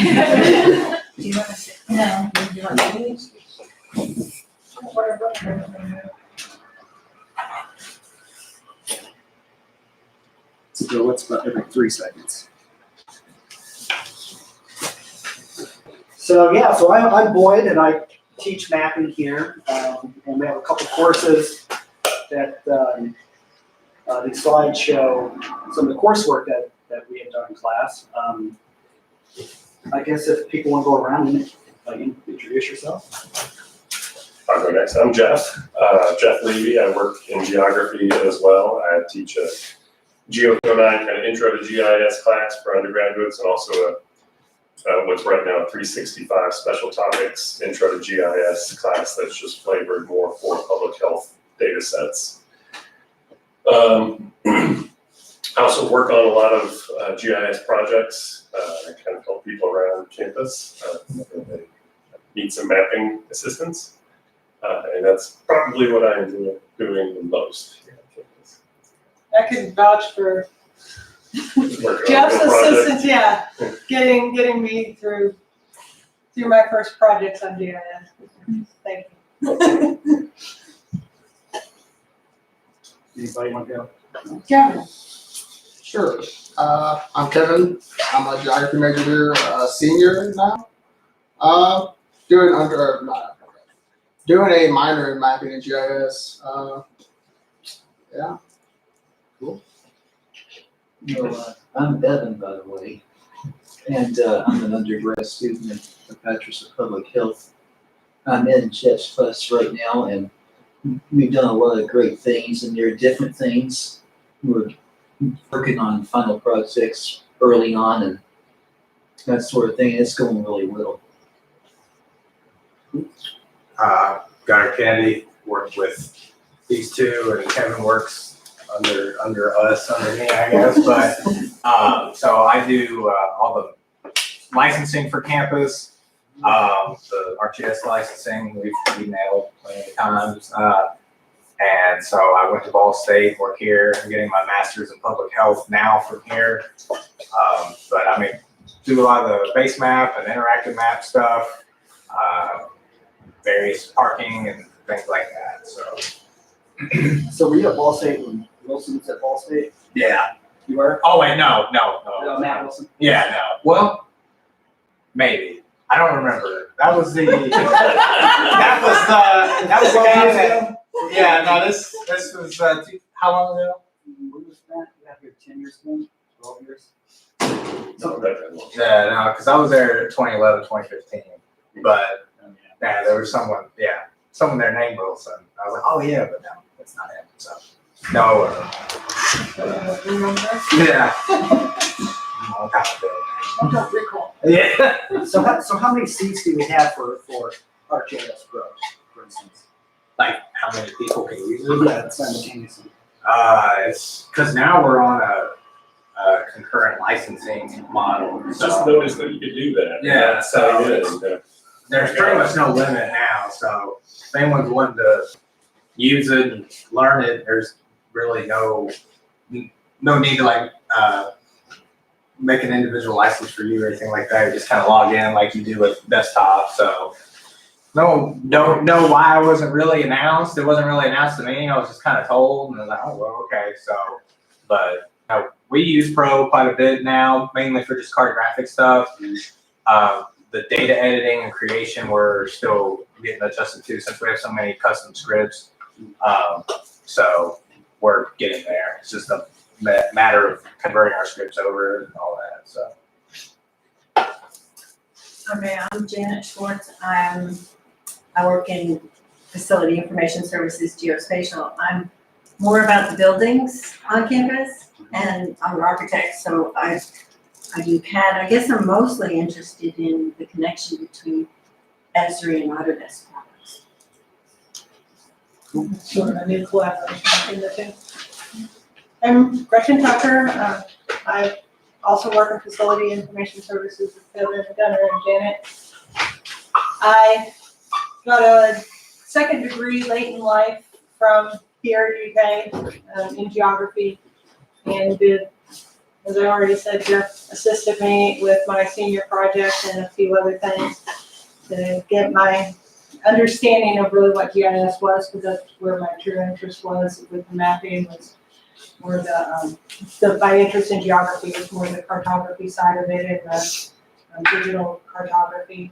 Do you want to sit? No. Do you want to sit? So what's about every 3 seconds? So yeah, so I'm Boyd and I teach mapping here, and we have a couple courses that these slides show some of the coursework that we have done in class. I guess if people want to go around and introduce yourself. I'll go next. I'm Jeff. Jeff Levy. I work in geography as well. I teach a Geo 09 kind of intro to GIS class for undergraduates, and also what's right now a 365 special topics intro to GIS class that's just flavored more for public health data sets. I also work on a lot of GIS projects. I kind of help people around campus. Need some mapping assistance. And that's probably what I enjoy doing the most here on campus. I can vouch for Jeff's assistance, yeah, getting me through my first projects on GIS. Thank you. Anybody want to go? Kevin. Sure. I'm Kevin. I'm a geography major here, senior now. Doing a minor in mapping and GIS. Yeah. Cool. Well, I'm Evan, by the way, and I'm an undergrad student at the Bachelor's of Public Health. I'm in Jeff's class right now, and we've done a lot of great things, and there are different things. We're working on final projects early on, and that sort of thing. It's going really well. Gunnar Kennedy, worked with these two, and Kevin works under us, under me, I guess. But so I do all the licensing for campus, the RTS licensing. We've nailed plenty of times, and so I went to Ball State, work here. I'm getting my master's in public health now from here. But I mean, do a lot of the base map and interactive map stuff. Various parking and things like that. So were you at Ball State when Wilson was at Ball State? Yeah. You were? Oh wait, no. Matt Wilson? Yeah, no. Well, maybe. I don't remember. That was the that was the guy that. Yeah, no. This was how long ago? What was that? You have your 10 years ago? 12 years? No, that Yeah, no, because I was there 2011, 2015. But yeah, there was someone there named Wilson. I was like, oh yeah, but no, it's not him. So no. Yeah. All kind of I don't recall. Yeah. So how many seats do we have for ArcGIS Pro, for instance? Like how many people can use it? Yeah, simultaneously. It's because now we're on a concurrent licensing model. So just noticed that you could do that. Yeah, so it there's pretty much no limit now. So if anyone's wanting to use it and learn it, there's really no need to like make an individual license for you or anything like that. You just kind of log in like you do with desktop. So don't know why it wasn't really announced. It wasn't really announced to me. I was just kind of told, and I was like, oh well, okay. So, but we use Pro quite a bit now, mainly for just cartographic stuff. The data editing and creation we're still getting adjusted to since we have so many custom scripts. So we're getting there. It's just a matter of converting our scripts over and all that. So. Okay, I'm Janet Schwartz. I work in Facility Information Services Geospatial. I'm more about the buildings on campus, and I'm an architect, so I do CAD. I guess I'm mostly interested in the connection between Esri and Autodesk products. Sure, I need collaboration between the two. I'm Gretchen Tucker. I also work in Facility Information Services with Kevin, Gunnar, and Janet. I got a second degree late in life from here, UK, in geography, and did as I already said, Jeff assisted me with my senior project and a few other things to get my understanding of really what GIS was, because that's where my true interest was with the mapping, was more my interest in geography was more the cartography side of it and the digital cartography.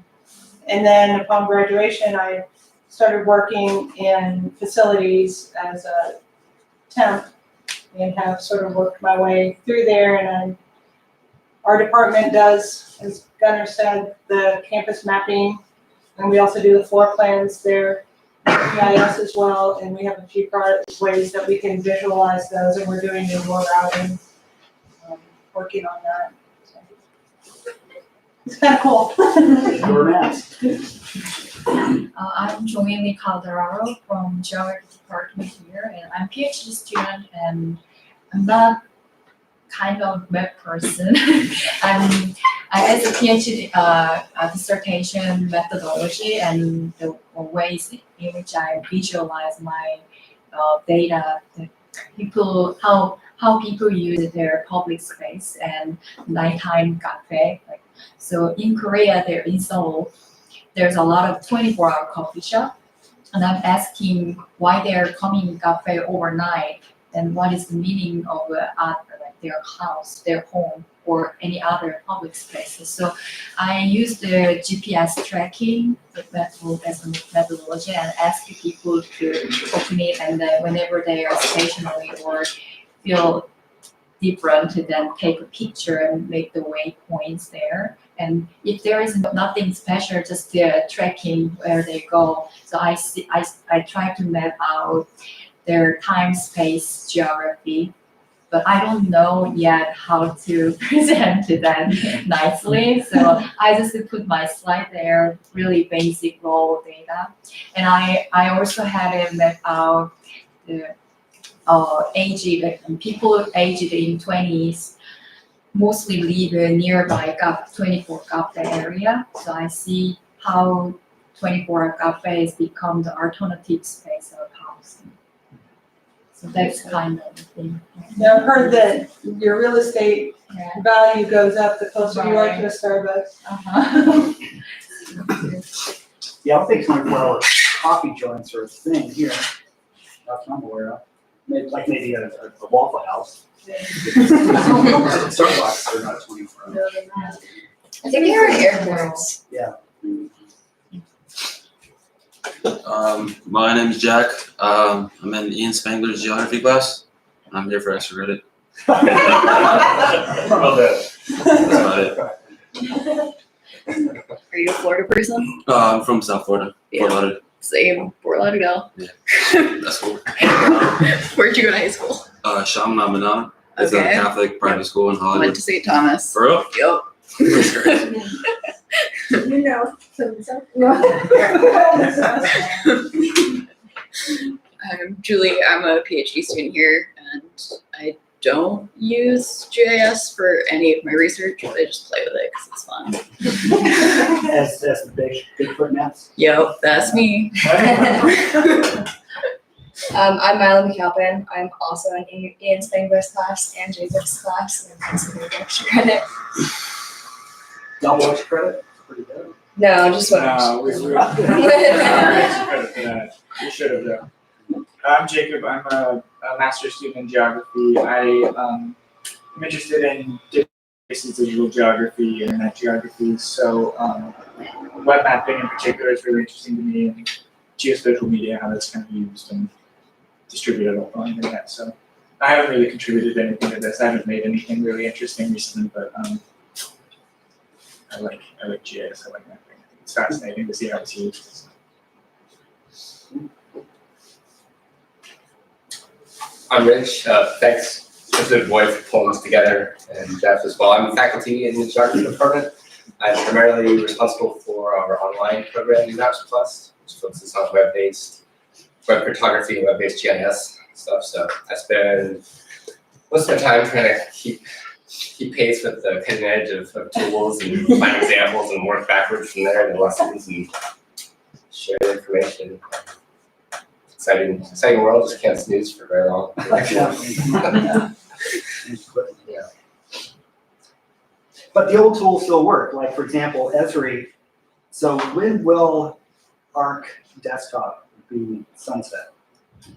And then upon graduation, I started working in facilities as a temp and have sort of worked my way through there. And our department does, as Gunnar said, the campus mapping, and we also do the floor plans there, GIS as well, and we have a few ways that we can visualize those, and we're doing new more routing, working on that. So, it's kind of cool. Your maps. I'm Joanne Calderaro from Geography Department here, and I'm PhD student, and I'm not kind of web person. As a PhD dissertation methodology and the ways in which I visualize my data, how people use their public space and nighttime cafe. So in Korea, in Seoul, there's a lot of 24-hour coffee shop, and I'm asking why they're coming cafe overnight and what is the meaning of their house, their home, or any other public spaces. So I use the GPS tracking as a methodology and ask people to open it, and then whenever they are stationary or feel different, then take a picture and make the waypoints there. And if there is nothing special, just tracking where they go. So I try to map out their time, space, geography, but I don't know yet how to present them nicely. So I just put my slide there, really basic raw data. And I also had it map out the people aged in 20s mostly live nearby 24 cafe area. So I see how 24 cafes become the alternative space of housing. So that's kind of the thing. Yeah, I've heard that your real estate Yeah. value goes up the closer you are to a Starbucks. Uh-huh. Yeah, I don't think 24-hour coffee joints are a thing here. That's what I'm aware of. Maybe a Waffle House. Starbucks, they're not 24 hours. I think they are at airports. Yeah. My name is Jack. I'm in Ian Spangler's geography class. I'm here for extra credit. Well done. That's about it. Are you a Florida person? I'm from South Florida. Fort Lauderdale. Same. Fort Lauderdale. That's cool. Where'd you go to high school? Shamana Manana. It's a Okay. Catholic private school in Went Hollywood. to St. Thomas. For real? Yep. That's great. You know, so. I'm Julie. I'm a PhD student here, and I don't use GIS for any of my research. I just play with it because it's fun. As the Bigfoot maps. Yep, that's me. I'm Milo McAlpin. I'm also in Ian Spangler's class and Jacob's class, and I'm also doing extra credit. Double extra credit? Pretty good. No, just one. We should have done. I'm Jacob. I'm a master's student in geography. I'm interested in digital geography, internet geography. So web mapping in particular is really interesting to me, and geospatial media, how that's kind of used and distributed on the internet. So I haven't really contributed anything to this. I haven't made anything really interesting recently, but I like GIS. I like mapping. It's fascinating to see how it's used. I'm Rich. Thanks to the boys for pulling this together, and Jeff as well. I'm faculty in the geography department. I'm primarily responsible for our online program, Evacu Plan, which focuses on web-based web cartography and web-based GIS stuff. So I spend most of my time trying to keep pace with the cutting edge of tools and find examples and work backwards from there in the lessons and share the information. Exciting world, just can't snooze for very long. Yeah. Yeah. But the old tools still work, like for example, Esri. So when will ARC desktop be sunset?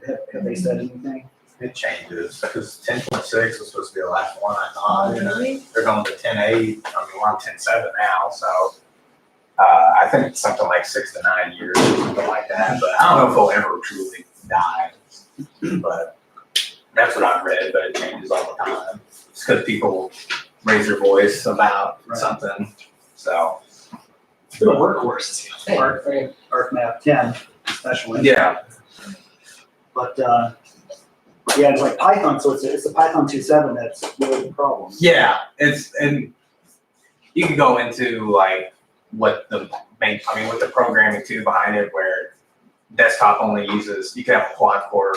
Have they said anything? It changes, because 10.6 was supposed to be the last one, I thought. They're going to 10.8, I mean, we're on 10.7 now, so. I think it's something like 6 to 9 years, or something like that, but I don't know if it'll ever truly die. But that's what I've read, but it changes all the time. It's because people raise their voice about something, so. It's been a workhorse, ArcMap 10 especially. Yeah, But yeah, it's like Python, so it's the Python 2.7 that's really the problem. yeah, and you can go into like what the what the programming too behind it, where desktop only uses, you can have a quad core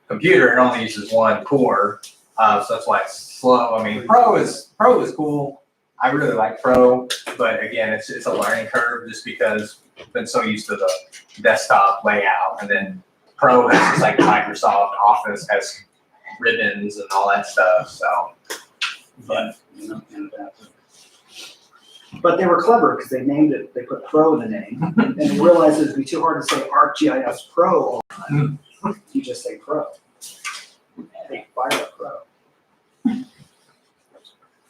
computer, it only uses one core, so that's why it's slow. I mean, Pro is cool. I really like Pro, but again, it's a learning curve just because I've been so used to the desktop layout, and then Pro has just like Microsoft Office has ribbons and all that stuff. So, but But they were clever because they named it, they put Pro in the name, and they realized it'd be too hard to say ArcGIS Pro all the time. You just say Pro. Hey, fire up Pro.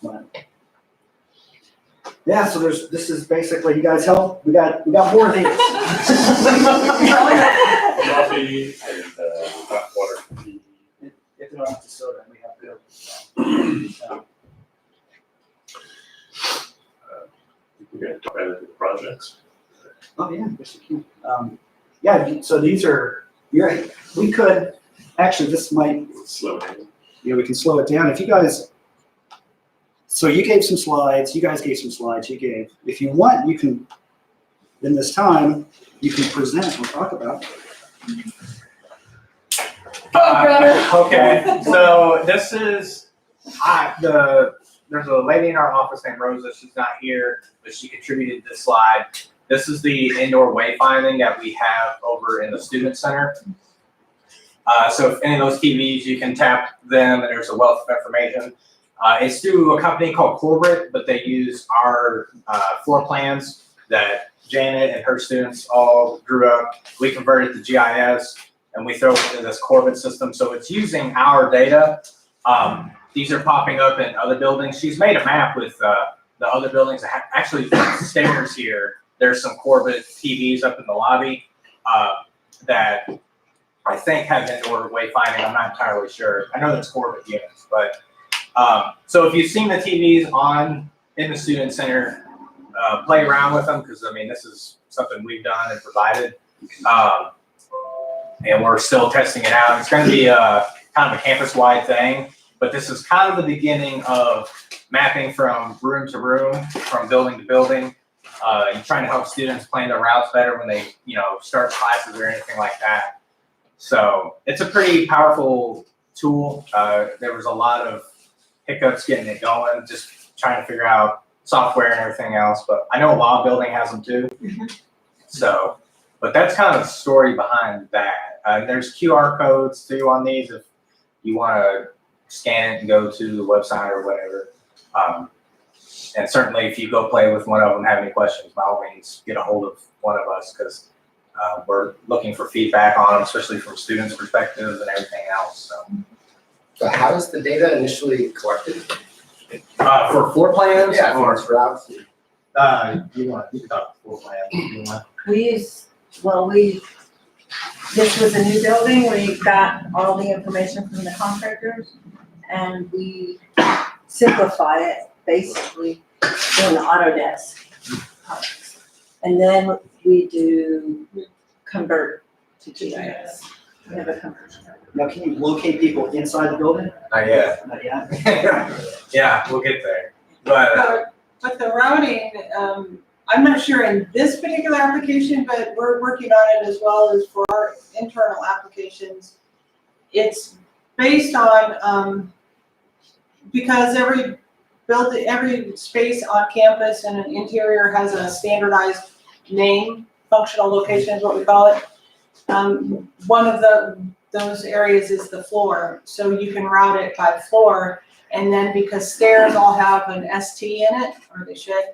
But, yeah, so this is basically, you guys help, we got more of these. Coffee and hot water. If they don't have to soda, we have good. We're gonna talk about the projects. Oh, yeah, yes, you can. Yeah, so these are, we could, actually, this might, Slow down. we can slow it down. If you guys, so you gave some slides, you guys gave some slides, if you want, you can, in this time, you can present and talk about it. Okay, so this is, there's a lady in our office named Rosa, she's not here, but she contributed this slide. This is the indoor wayfinding that we have over in the student center. So if any of those TVs, you can tap them and there's a wealth of information. It's through a company called Corbett, but they use our floor plans that Janet and her students all drew up. We converted to GIS and we throw it into this Corbett system. So it's using our data. These are popping up in other buildings. She's made a map with the other buildings. Actually, stairs here, there's some Corbett TVs up in the lobby that I think have indoor wayfinding. I'm not entirely sure. I know there's Corbett units, but so if you've seen the TVs in the student center, play around with them, because I mean, this is something we've done and provided. And we're still testing it out. It's going to be kind of a campus-wide thing, but this is kind of the beginning of mapping from room to room, from building to building. You're trying to help students plan their routes better when they, start classes or anything like that. So it's a pretty powerful tool. There was a lot of hiccups getting it going, just trying to figure out software and everything else. But I know a lot of building has them too. So, but that's kind of the story behind that. There's QR codes too on these if you want to scan it and go to the website or whatever. And certainly if you go play with one of them, have any questions, by all means, get a hold of one of us, because we're looking for feedback on them, especially from students' perspectives and everything else. So how is the data initially collected? For floor plans? Yeah, Or, for routes. you can talk floor plans if you want. This was a new building, we got all the information from the contractors, and we simplify it basically in Autodesk. And then we do convert to GIS. We have a conversion. Now, can you locate people inside the building? Not yet. Not yet? Yeah, we'll get there. But But the routing, I'm not sure in this particular application, but we're working on it as well as for our internal applications. It's based on, because every space on campus and an interior has a standardized name, functional location is what we call it. One of those areas is the floor, so you can route it by floor, And then because stairs all have an ST in it, or they should,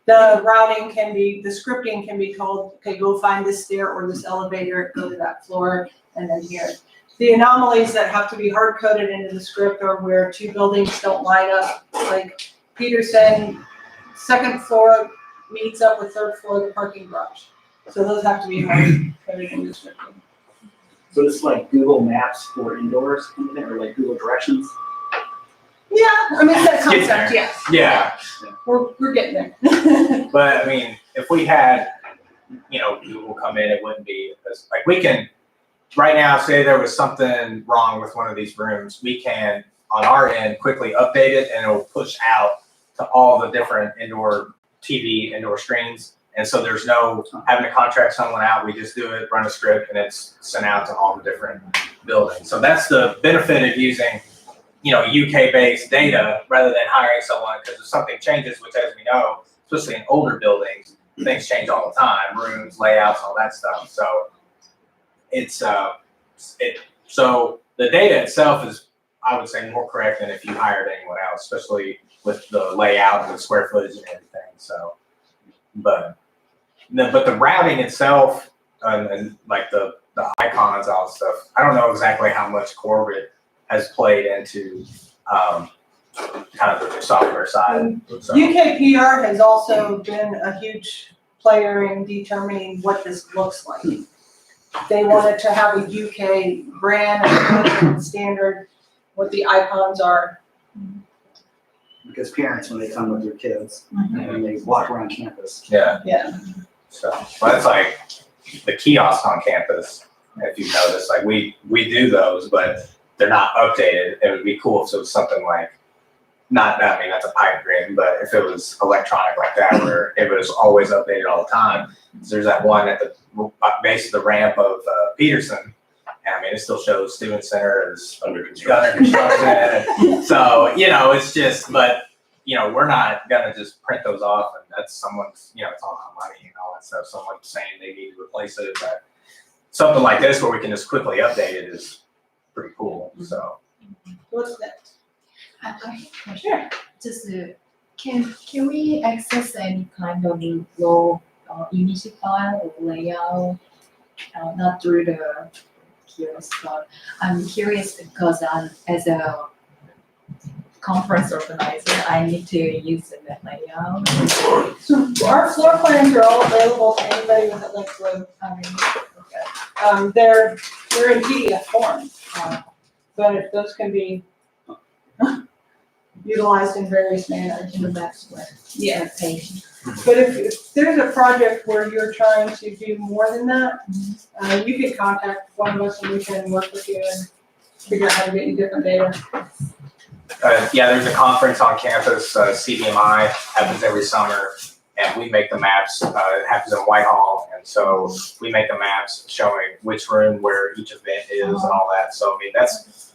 the routing can be, the scripting can be told, okay, go find this stair or this elevator, go to that floor, and then here. The anomalies that have to be hard coded into the script are where two buildings don't line up, like Peterson, second floor meets up with third floor of the parking garage. So those have to be hard coded into the scripting. So this is like Google Maps for indoors, or like Google Directions? Yeah, I mean, it's a Getting concept, there. yes. Yeah, We're getting there. but I mean, if we had, Google come in, it wouldn't be as, like, we can, right now, say there was something wrong with one of these rooms, we can, on our end, quickly update it and it'll push out to all the different indoor TV, indoor screens. And so there's no having to contract someone out, we just do it, run a script, and it's sent out to all the different buildings. So that's the benefit of using, UK-based data rather than hiring someone, because if something changes, which as we know, especially in older buildings, things change all the time, rooms, layouts, all that stuff. So so the data itself is, I would say, more correct than if you hired anyone else, especially with the layout and the square footage and everything. So, but the routing itself and like the icons, all that stuff, I don't know exactly how much Corbett has played into kind of the software side. So. UKPR has also been a huge player in determining what this looks like. They wanted to have a UK brand and standard, what the icons are. Because parents, when they come with their kids, and they walk around campus. Yeah. Yeah. So, well, that's like the kiosks on campus. If you've noticed, like we do those, but they're not updated. It would be cool if it was something like, not, I mean, that's a pipe dream, but if it was electronic like that, where it was always updated all the time. There's that one at the base of the ramp of Peterson. And I mean, it still shows Student Center is under construction. So, it's just, but, we're not gonna just print those off, and that's someone's, it's all about money and all that stuff. Someone's saying they need to replace it, but something like this where we can just quickly update it is pretty cool, so. What's next? I have a question. Just can we access any kind of low image file or layout, not through the kiosk? But I'm curious because as a conference organizer, I need to use the layout. So our floor plans are all available to anybody with a link through. They're in PDF form, but those can be utilized in various manners. In the website. Yeah. Page. But if there's a project where you're trying to do more than that, you can contact one of us and we can work with you and figure out how to get you different data. Yeah, there's a conference on campus, CDMI, happens every summer, and we make the maps. It happens in Whitehall, and so we make the maps showing which room where each event is and all that. So I mean,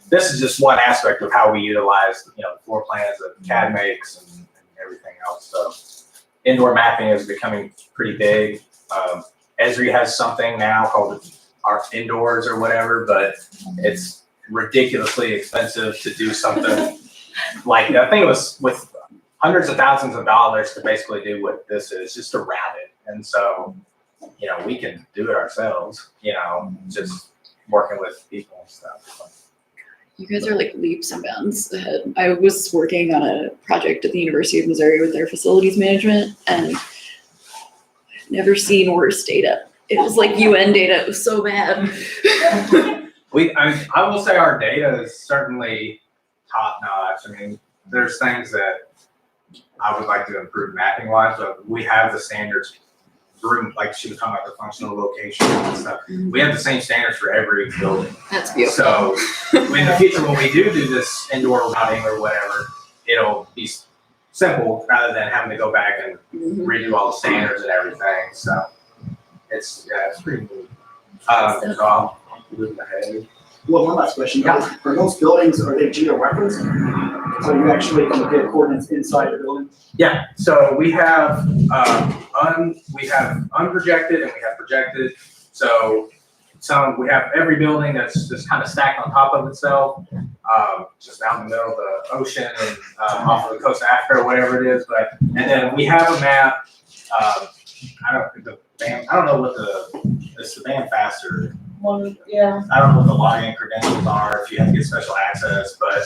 this is just one aspect of how we utilize, the floor plans that CAD makes and everything else. So indoor mapping is becoming pretty big. Esri has something now called our Indoors or whatever, but it's ridiculously expensive to do something like, I think it was with hundreds of thousands of dollars to basically do what this is, just to route it. And so, we can do it ourselves, just working with people and stuff. You guys are like leaps and bounds ahead. I was working on a project at the University of Missouri with their facilities management, and I've never seen worse data. It was like UN data. It was so bad. I will say our data is certainly top notch. I mean, there's things that I would like to improve mapping wise, but we have the standards room, like she was talking about the functional location and stuff. We have the same standards for every building. That's beautiful. So in the future, when we do this indoor routing or whatever, it'll be simple rather than having to go back and redo all the standards and everything. So it's pretty neat. So I'll move ahead. Well, one last question. Yeah. Are those buildings, are they geo-referenced? So you actually can get coordinates inside the building? Yeah, so we have unprojected and we have projected. So we have every building that's just kind of stacked on top of itself, just out in the middle of the ocean and off of the coast of Africa or whatever it is. And then we have a map. I don't know what it's the band faster. Yeah. I don't know what the login credentials are if you have to get special access, but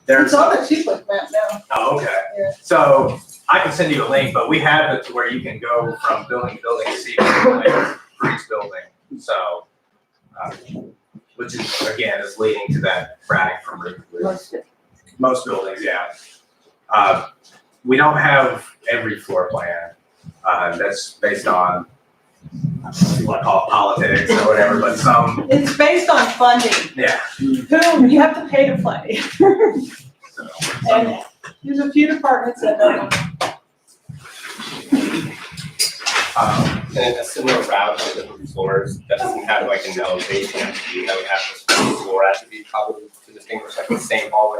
there's. It's on the Chieflet map now. Oh, okay. Yeah. So I can send you a link, but we have it to where you can go from building to building and see for each building. So, which is again is leading to that routing from root to root. Most buildings, yeah. We don't have every floor plan. That's based on what I call it politics or whatever, but some. It's based on funding. Yeah. Who you have to pay to play. So, And there's a few departments that don't. And a similar route to different floors that doesn't have like an elevation attribute, that would have this floor attribute probably to distinguish like the same hallway.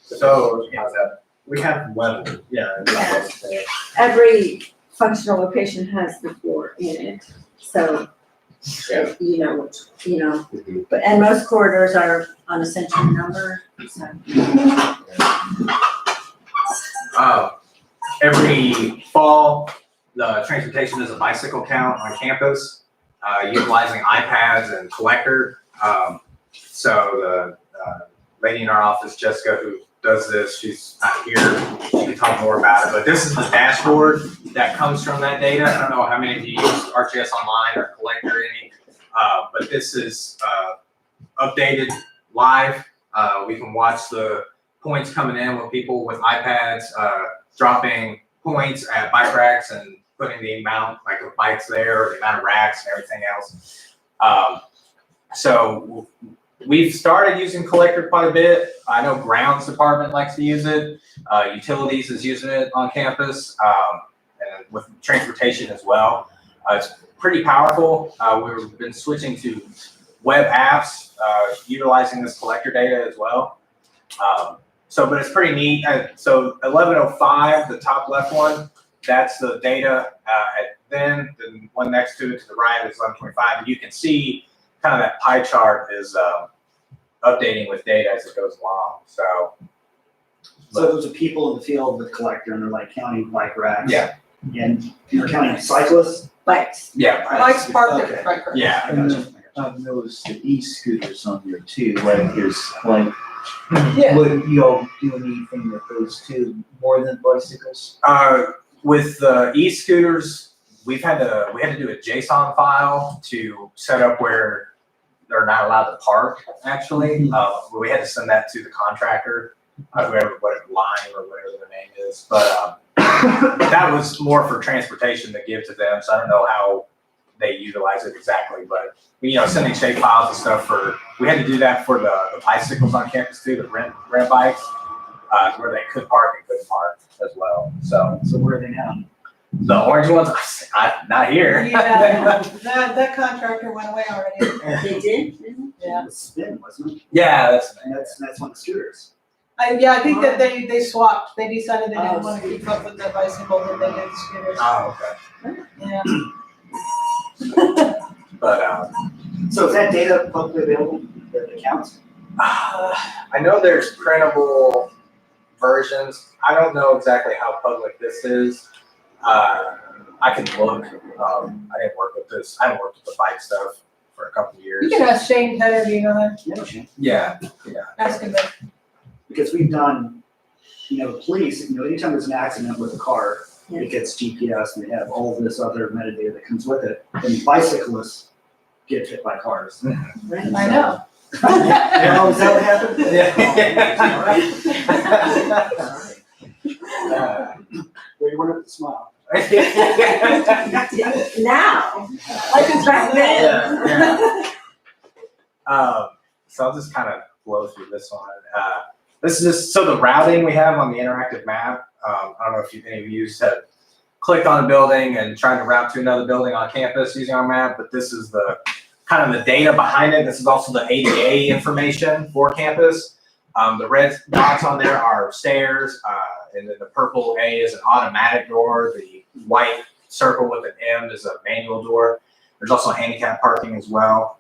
So how's that? We have level, yeah. Every functional location has the floor in it, so Yeah. you know, but, and most corridors are on a century number, so. Every fall, the transportation does a bicycle count on campus, utilizing iPads and collector. So the lady in our office, Jessica, who does this, she's not here. She can talk more about it, but this is the dashboard that comes from that data. I don't know how many of you use ArcGIS Online or Collector any, but this is updated live. We can watch the points coming in with people with iPads, dropping points at bike racks and putting the amount like of bikes there, or the amount of racks and everything else. So we've started using Collector quite a bit. I know grounds department likes to use it. Utilities is using it on campus, and with transportation as well. It's pretty powerful. We've been switching to web apps, utilizing this Collector data as well. But it's pretty neat. So 1105, the top left one, that's the data. Then the one next to it to the right is 1125. And you can see kind of that pie chart is updating with data as it goes along. So those are people in the field with Collector, and they're like counting bike racks. Yeah. And you're counting cyclists? Bikes. yeah, Mike's parked at Okay. the bike rack. yeah. I got you. I've noticed the e-scooters on there too, like Yeah. would you all do anything with those two more than bicycles? With the e-scooters, we had to do a JSON file to set up where they're not allowed to park. Actually, we had to send that to the contractor, whoever, what line or whatever their name is. But that was more for transportation to give to them. So I don't know how they utilize it exactly, but sending shape files and stuff we had to do that for the bicycles on campus too, the rent bikes, where they could park and couldn't park as well. So where are they now? the orange ones, not here. Yeah, that contractor went away already. They did? Yeah. It was Spin, wasn't it? Yeah, that's And that's one of the scooters. I think that they swapped. They decided they didn't want to keep up with the bicycles and they did scooters. Oh, okay. Yeah. But So is that data publicly available, the accounts? I know there's printable versions. I don't know exactly how public this is. I can look. I didn't work with this. I haven't worked with the bike stuff for a couple of years. You can ask Shane Tedder, do you know that? Yeah. Yeah. Ask him that. Because we've done, the police, anytime there's an accident with a car, Yeah. it gets GPS and they have all this other metadata that comes with it. And bicyclists get hit by cars. Right. I know. Oh, is that what happened? Well, you weren't up to smile. Now, like it's back then. So I'll just kind of blow through this one. This is just, so the routing we have on the interactive map. I don't know if any of you have clicked on a building and tried to route to another building on campus using our map, but this is the kind of the data behind it. This is also the ADA information for campus. The red dots on there are stairs, and then the purple A is an automatic door. The white circle with an M is a manual door. There's also handicap parking as well.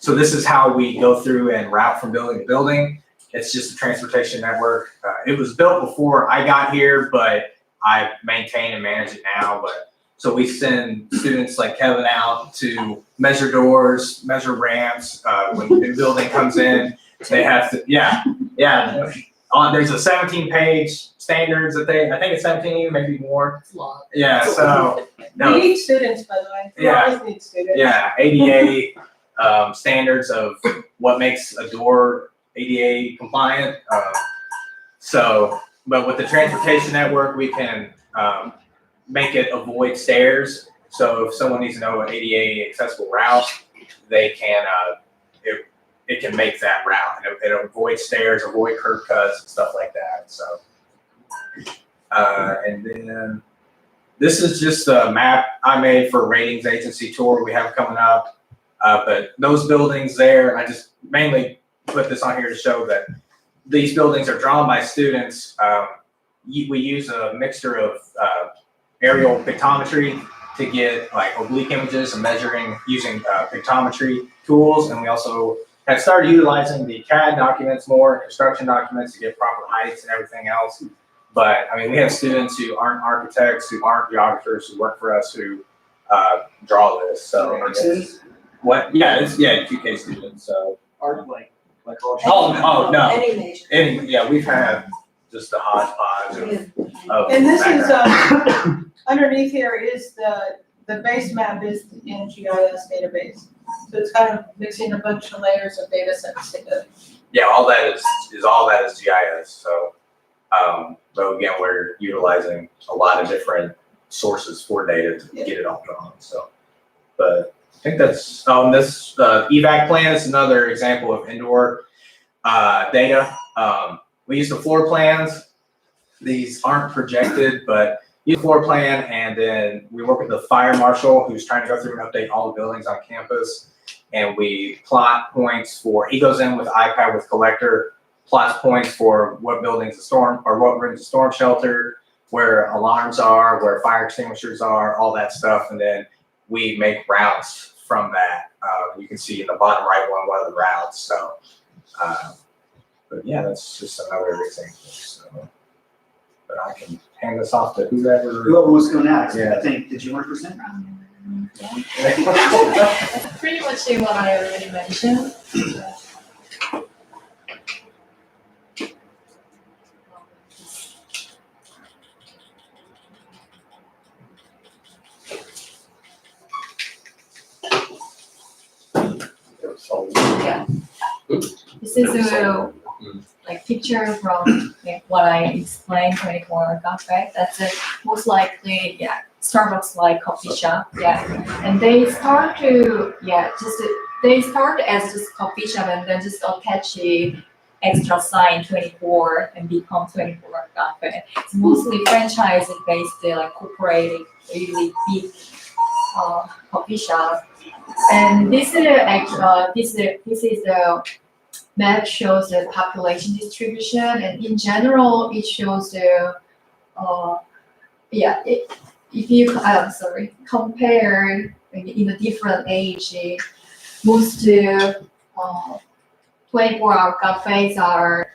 So this is how we go through and route from building to building. It's just a transportation network. It was built before I got here, but I maintain and manage it now. But so we send students like Kevin out to measure doors, measure ramps. When the new building comes in, they have to, yeah. There's a 17-page standards that I think it's 17, maybe more. It's a lot. Yeah, so, no. We need students, by the way. We Yeah. always need students. Yeah, ADA standards of what makes a door ADA compliant. But with the transportation network, we can make it avoid stairs. So if someone needs to know an ADA accessible route, they can, it can make that route. It avoids stairs, avoid curb cuts, and stuff like that. So, and then this is just a map I made for a ratings agency tour we have coming up. But those buildings there, I just mainly put this on here to show that these buildings are drawn by students. We use a mixture of aerial pictometry to get like oblique images and measuring using pictometry tools. And we also have started utilizing the CAD documents more, construction documents to get proper heights and everything else. But I mean, we have students who aren't architects, who aren't geographers, who work for us, who draw this. So what? Yeah, it's QK students. So Art like oh no, Any major. yeah, we've had just a hodgepodge of And this is, background. underneath here is the base map is in GIS database. So it's kind of mixing a bunch of layers of data sets together. Yeah, all that is GIS. So, but again, we're utilizing a lot of different sources for data to get it all drawn. So, but I think that's this Evacu Plan is another example of indoor data. We use the floor plans. These aren't projected, but use floor plan, and then we work with the fire marshal who's trying to go through and update all the buildings on campus. And we plot points for, he goes in with iPad with collector, plots points for what building's a storm, or what room's a storm shelter, where alarms are, where fire extinguishers are, all that stuff. And then we make routes from that. You can see in the bottom right one of the routes. So, but yeah, that's just another example. So, but I can hand this off to whoever wants to go next. Yeah. I think, did you want to present? That's pretty much what I already mentioned. Yeah. This is a like picture from like what I explained 24 cafe. That's a most likely Starbucks like coffee shop. And they start to they start as just coffee shop and then just attach a extra sign 24 and become 24 cafe. It's mostly franchise based like corporate really big coffee shop. And this is the map shows the population distribution, and in general, it shows the if you compare in a different age, most 24-hour cafes are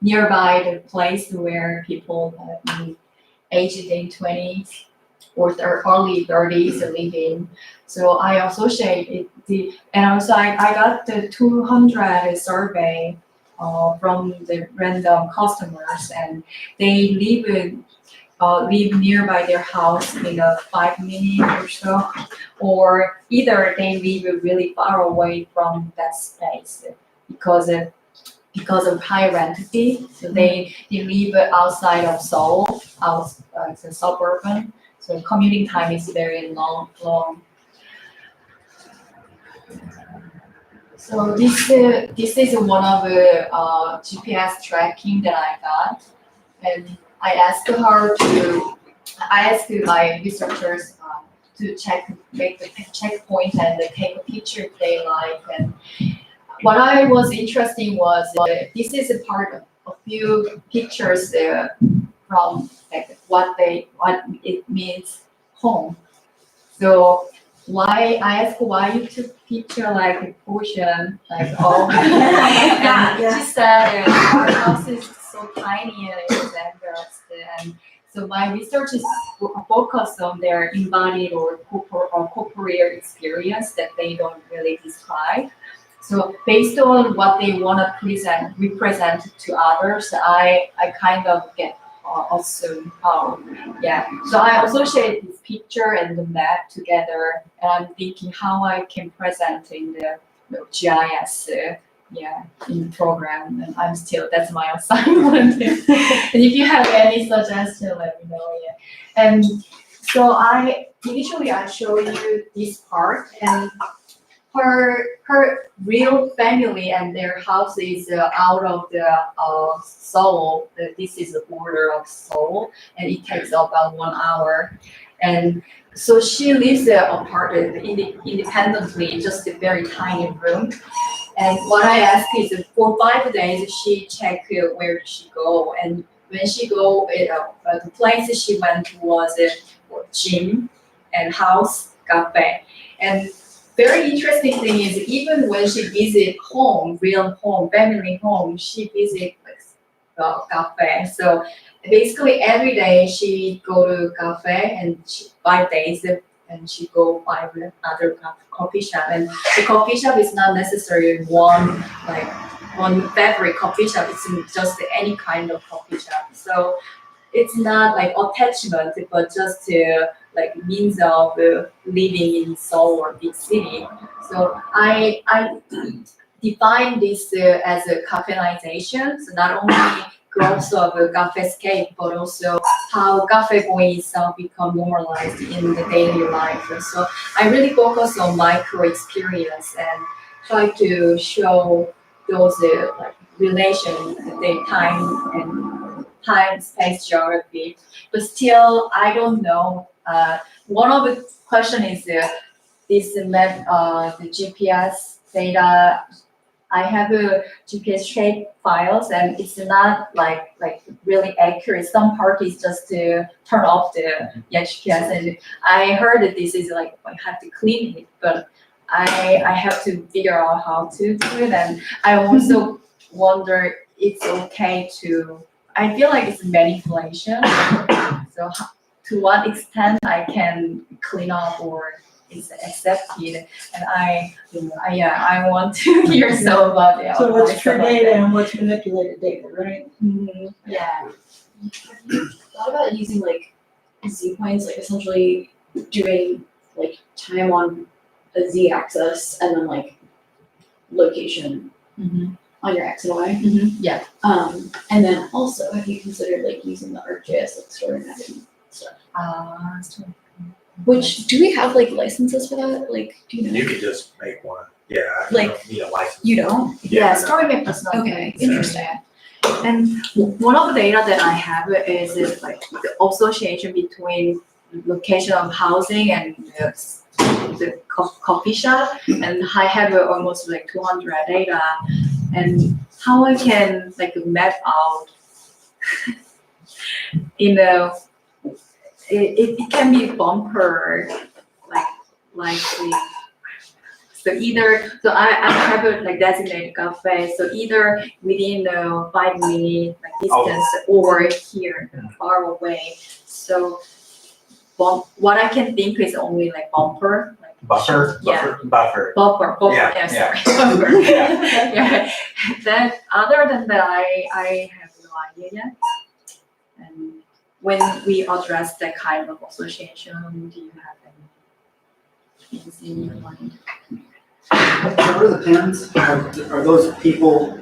nearby the place where people aged in 20s or early 30s live in. So I associate it, and also I got the 200 survey from the random customers, and they live nearby their house in 5 minutes or so, or either they live really far away from that space because of high rent fee. So they live outside of Seoul, it's a suburban. So commuting time is very long. So this is one of the GPS tracking that I got, and I asked my researchers to make the checkpoint and take a picture if they like. And what I was interested in was this is a part of a few pictures from like what it means home. So why I asked why you took picture like a portion, like all. And she said our house is so tiny and it's embarrassed. And so my research is focused on their embodied or corporeal experience that they don't really describe. So based on what they want to represent to others, I kind of get assume. Yeah. So I associate this picture and the map together, and I'm thinking how I can present in the GIS. In the program, and that's my assignment. And if you have any suggestion, let me know. Yeah. And so initially I show you this part, and her real family and their house is out of the Seoul. This is the border of Seoul, and it takes about 1 hour. And so she lives apart independently, just a very tiny room. And what I asked is for 5 days she check where she go, and when she go, the place she went was a gym and house, cafe. And very interesting thing is even when she visit home, real home, family home, she visit cafe. So basically every day she go to cafe, and 5 days and she go 5 other coffee shop. And the coffee shop is not necessarily one favorite coffee shop. It's just any kind of coffee shop. So it's not like attachment, but just like means of living in Seoul or big city. So I define this as a caffeinization. So not only growth of a cafescape, but also how cafe going itself become normalized in the daily life. And so I really focus on micro experience and try to show those like relations, the time, space, geography. But still, I don't know. One of the question is this map, the GPS data. I have a GPS shape files, and it's not like really accurate. Some part is just to turn off the GPS, and I heard that this is like I have to clean it, but I have to figure out how to do it. And I also wonder it's okay to. I feel like it's manipulation. So to what extent I can clean up or is accepted, and I want to hear some about it. So what's true data and what's manipulated data, right? Mm-hmm. Yeah. Thought about using like Z points, like essentially doing like time on a Z axis and then like location on your X and Y. Yeah. And then also have you considered like using the ArcGIS like storing mapping stuff? Which do we have like licenses for that? Like do you know? You could just make one. Yeah. You Like, don't need a license. You don't? Yeah, story map does not. Okay, interesting. And one of the data that I have is like the association between location of housing and the coffee shop, and I have almost like 200 data, and how I can like map out in a it can be bumper like so I have a like designated cafe, so either within the 5 minute like distance or here far away. So what I can think is only like bumper. Like Buffer? Yeah. Buffer. Buffer, Yeah, sorry. Buffer. Yeah. Then other than that I have no idea yet. And when we address that kind of association, do you have any things in your mind? What are the pins? Are those people?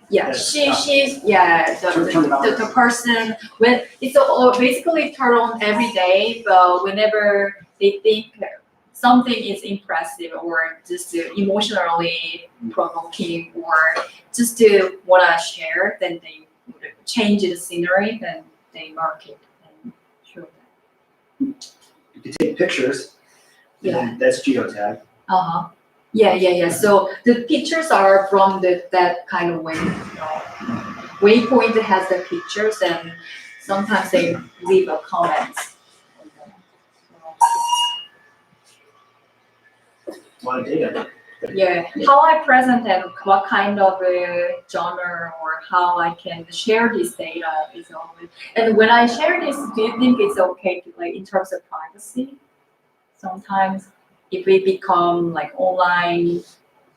Yeah, she's the person when it's basically turn on every day, but whenever they think something is impressive or just emotionally provoking or just to wanna share, then they would change the scenery, then they mark it and show that. You can take pictures. Yeah. And that's geotag. Uh-huh. Yeah. So the pictures are from that kind of way. Waypoint has the pictures, and sometimes they leave a comments. lot of data. Yeah, how I present and what kind of genre or how I can share this data is always. And when I share this, do you think it's okay to like in terms of privacy? Sometimes if we become like online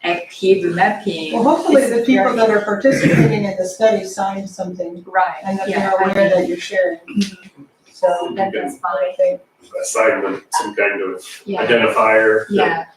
active mapping. Well, hopefully it's the people very- that are participating in the study sign something Right, and that yeah, they're aware that you're sharing. So that's fine. I think, Assignment, some kind of Yeah, identifier that,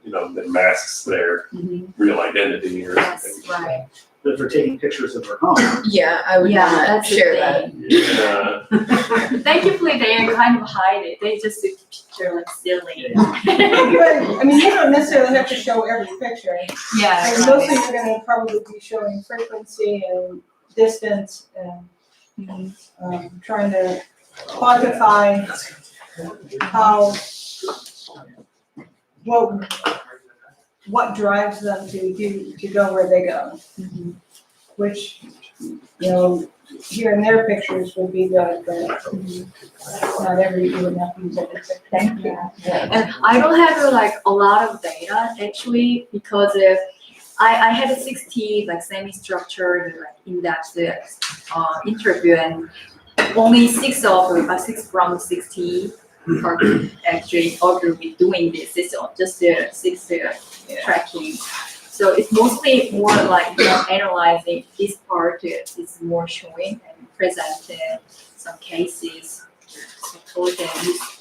yeah, that masks their mhm, real identity or something. yes, right. If they're taking pictures of their home. Yeah, I would Yeah, not that's the share that. thing. Yeah. Thankfully, they kind of hide it. They just take picture like silly. but, I mean, you don't necessarily have to show every picture. Yeah, And mostly you're gonna probably be showing frequency and distance and, Mhm. trying to quantify how, what drives them to go where they go. Mhm. Which, here in their pictures would be good, but not every, you would not use every picture. Thank you. And I don't have like a lot of data actually because I had a 60 like semi-structured like in-depth interview and only 6 from 60 are actually agree with doing this. It's just the 6 tracking. So it's mostly more like analyzing this part is more showing and presenting some cases. So for them,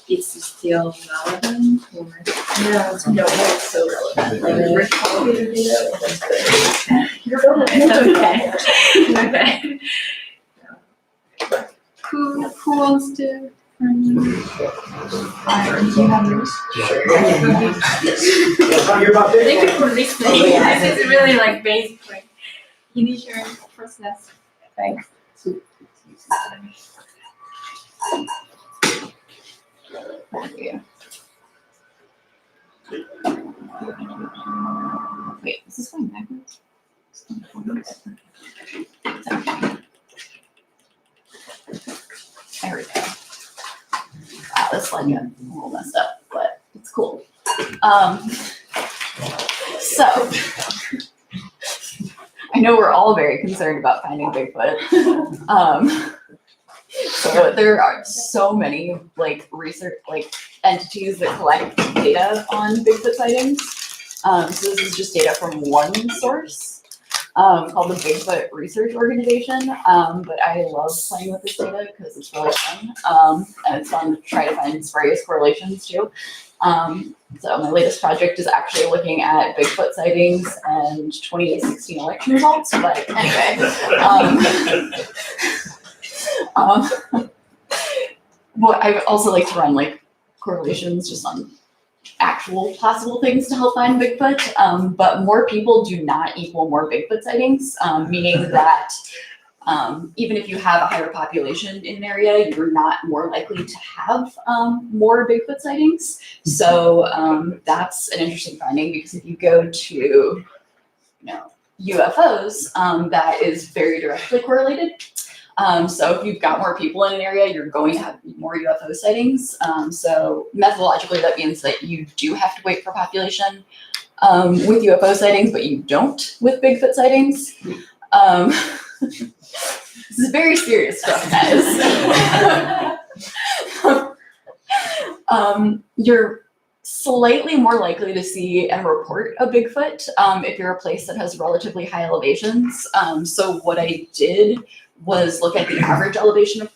it's still relevant or Yeah. No, it's so relevant. it's okay. Okay. Who wants to? You have yours? You're about to. Thank you for listening. This is really like basic like initial process. Thanks. Wait, is this going backwards? There we go. Wow, this like a little messed up, but it's cool. So I know we're all very concerned about finding Bigfoot. So there are so many like research entities that collect data on Bigfoot sightings. So this is just data from one source called the Bigfoot Research Organization. But I love playing with this data because it's really fun. And it's fun to try to find various correlations too. So my latest project is actually looking at Bigfoot sightings and 2016 election results. But anyway, well, I also like to run like correlations just on actual possible things to help find Bigfoot. But more people do not equal more Bigfoot sightings, meaning that even if you have a higher population in an area, you're not more likely to have more Bigfoot sightings. So that's an interesting finding because if you go to UFOs, that is very directly correlated. So if you've got more people in an area, you're going to have more UFO sightings. So methodologically, that means that you do have to wait for population with UFO sightings, but you don't with Bigfoot sightings. This is very serious stuff, guys. You're slightly more likely to see and report a Bigfoot if you're a place that has relatively high elevations. So what I did was look at the average elevation of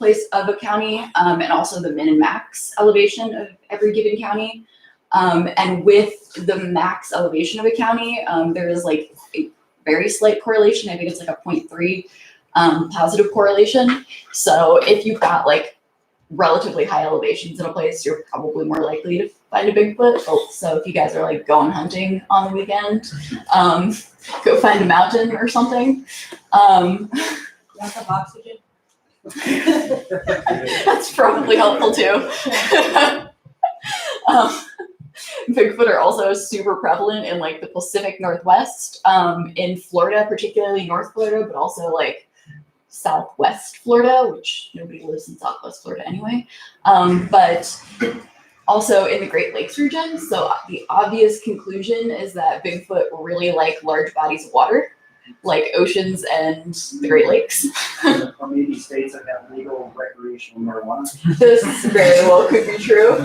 a county and also the min and max elevation of every given county. And with the max elevation of a county, there is like a very slight correlation. I think it's like a 0.3 positive correlation. So if you've got like relatively high elevations in a place, you're probably more likely to find a Bigfoot. So if you guys are like going hunting on the weekend, go find a mountain or something. Lack of oxygen. That's probably helpful too. Bigfoot are also super prevalent in like the Pacific Northwest, in Florida, particularly North Florida, but also like Southwest Florida, which nobody lives in Southwest Florida anyway. But also in the Great Lakes region. So the obvious conclusion is that Bigfoot really like large bodies of water, like oceans and the Great Lakes. Or maybe states that have legal recreational marijuana. This very well could be true.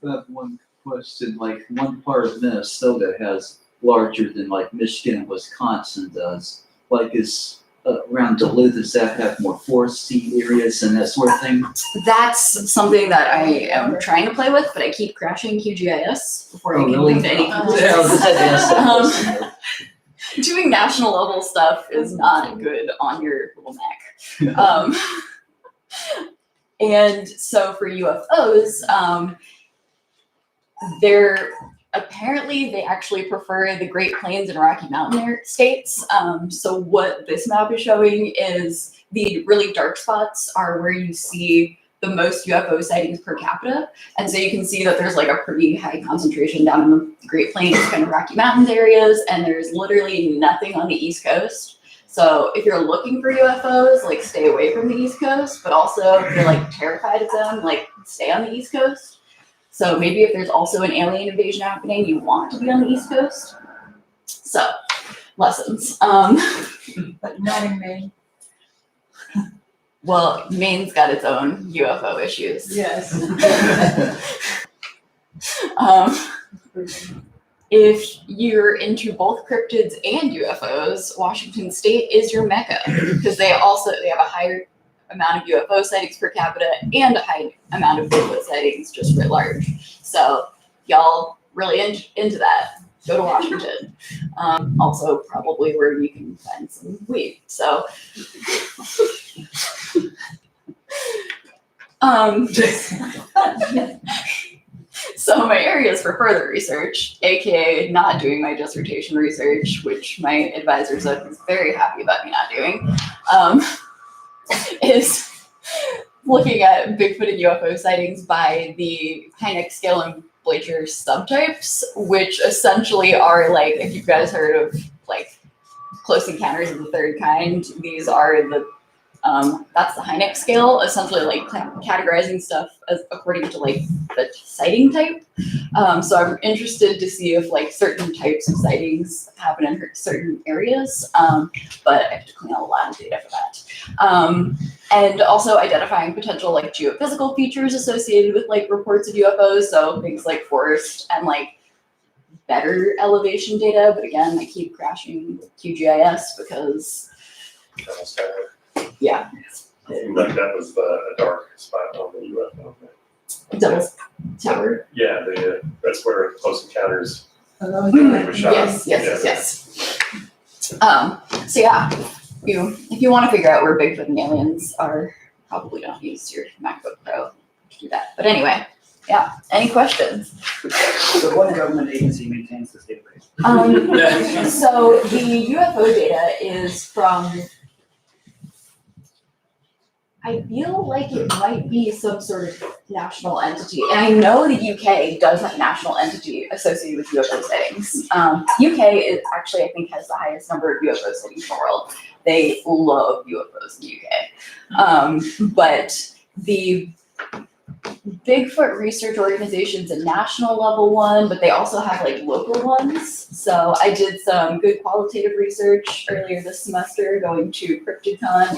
I have one question, like one part of Minnesota has larger than like Michigan and Wisconsin does. Like is around Duluth, does that have more foresty areas and that sort of thing? That's something that I am trying to play with, but I keep crashing QGIS before I can really? move to any Yeah, I was gonna ask that question. Doing national level stuff is not good on your little Mac. And so for UFOs, they actually prefer the Great Plains and Rocky Mountain states. So what this map is showing is the really dark spots are where you see the most UFO sightings per capita. And so you can see that there's like a pretty high concentration down in the Great Plains, kind of Rocky Mountains areas, and there's literally nothing on the East Coast. So if you're looking for UFOs, like stay away from the East Coast, but also if you're like terrified of them, like stay on the East Coast. So maybe if there's also an alien invasion happening, you want to be on the East Coast. So, lessons. But not in Maine. Well, Maine's got its own UFO issues. Yes. If you're into both cryptids and UFOs, Washington State is your mecca because they have a higher amount of UFO sightings per capita and a high amount of Bigfoot sightings just writ large. So y'all really into that, go to Washington. Also probably where you can find some weed. So so my areas for further research, aka not doing my dissertation research, which my advisor said was very happy about me not doing, is looking at Bigfoot and UFO sightings by the Hynek scale and Blacher subtypes, which essentially are like, if you guys heard of like Close Encounters of the Third Kind, these are the that's the Hynek scale, essentially like categorizing stuff as according to like the sighting type. So I'm interested to see if like certain types of sightings happen in certain areas, but I have to clean out a lot of data for that. And also identifying potential like geophysical features associated with like reports of UFOs, so things like forest and like better elevation data. But again, I keep crashing QGIS because yeah. Seemed like that was a dark spot on the UFO. Devil's Tower. Yeah, that's where Close Encounters Oh, was shot. Yes. So yeah, if you want to figure out where Bigfoot and aliens are, probably don't use your MacBook Pro to do that. But anyway, yeah. Any questions? So what government agency maintains this database? So the UFO data is from, I feel like it might be some sort of national entity. And I know the UK does have a national entity associated with UFO sightings. UK is actually, I think, has the highest number of UFO sightings in the world. They love UFOs in the UK. But the Bigfoot research organization's a national level one, but they also have like local ones. So I did some good qualitative research earlier this semester going to CryptidCon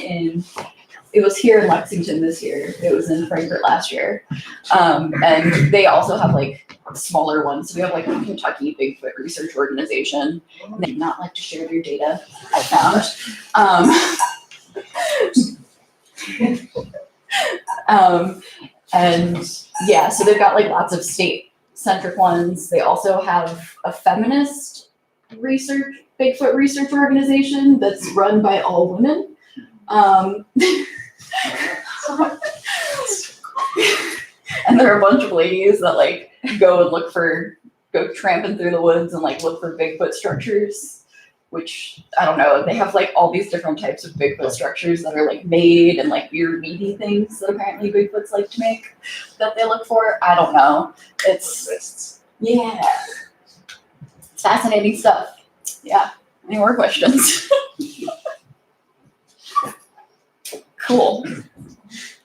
it was here in Lexington this year. It was in Frankfurt last year. And they also have like smaller ones. So we have like the Kentucky Bigfoot Research Organization. And they do not like to share their data, I found. And yeah, so they've got like lots of state-centric ones. They also have a feminist Bigfoot research organization that's run by all women. And there are a bunch of ladies that like go tramping through the woods and like look for Bigfoot structures, which I don't know, they have like all these different types of Bigfoot structures that are like made and like weird meaty things that apparently Bigfoots like to make that they look for. I don't know. It's fascinating stuff. Yeah. Any more questions? Cool.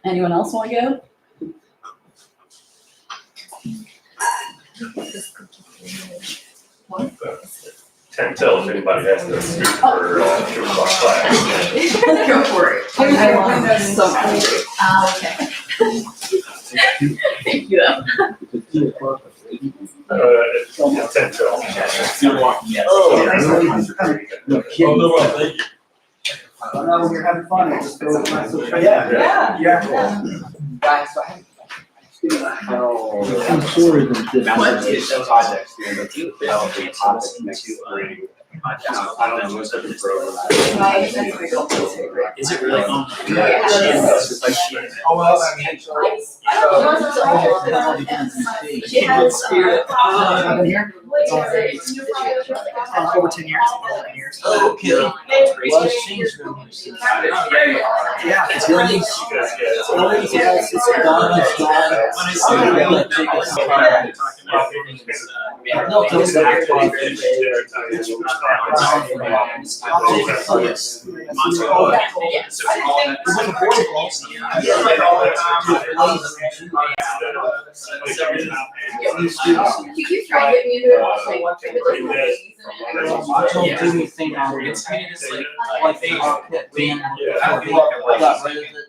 Anyone else want to go? 10 till if anybody has to scoot for 2 o'clock class. Go for it. I want So hungry. Okay. Thank you. It's 10 till. No kidding. No, when you're having fun, it just goes nice. Yeah. Guys, so I have. I'm sorry that this. Projects, developing topics next spring. I don't know, most of the program. Is it really? Oh, well, I mean, She has, I've been here over 10 years. Oh, okay. Well, it's changed very much since. Yeah, it's really, yes, it's done, it's done. No, it's you keep trying to get me into it, I'll say one thing, but doesn't make it easy. Don't do anything on it. Like, pit band, I got rid of it.